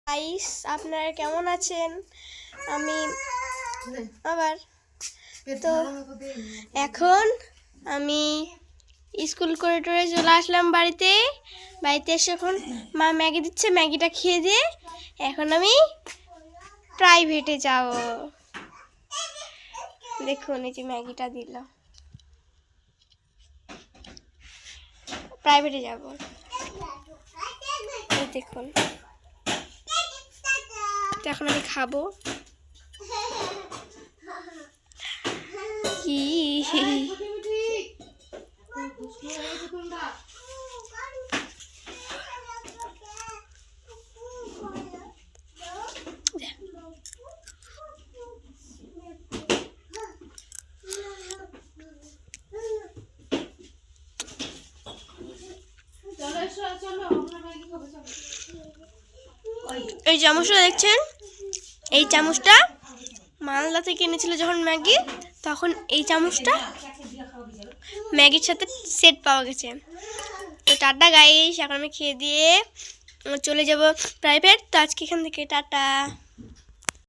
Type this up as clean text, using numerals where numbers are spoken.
Guys, আপনারা কেমন আছেন? আমি আবার তো এখন আমি স্কুল করে টরে চলে আসলাম বাড়িতে এসে এখন মা ম্যাগি দিচ্ছে, ম্যাগিটা খেয়ে দিয়ে এখন আমি প্রাইভেটে যাব। দেখুন এই যে ম্যাগিটা দিল, প্রাইভেটে যাব। এই দেখুন, এখন আমি খাবো। কি এই চামচটা দেখছেন, এই চামচটা মালদা থেকে এনেছিল যখন ম্যাগি, তখন এই চামচটা ম্যাগির সাথে সেট পাওয়া গেছে। তো টাটা গাইস, এখন আমি খেয়ে দিয়ে চলে যাব প্রাইভেট। তো আজকে এখান থেকে টাটা।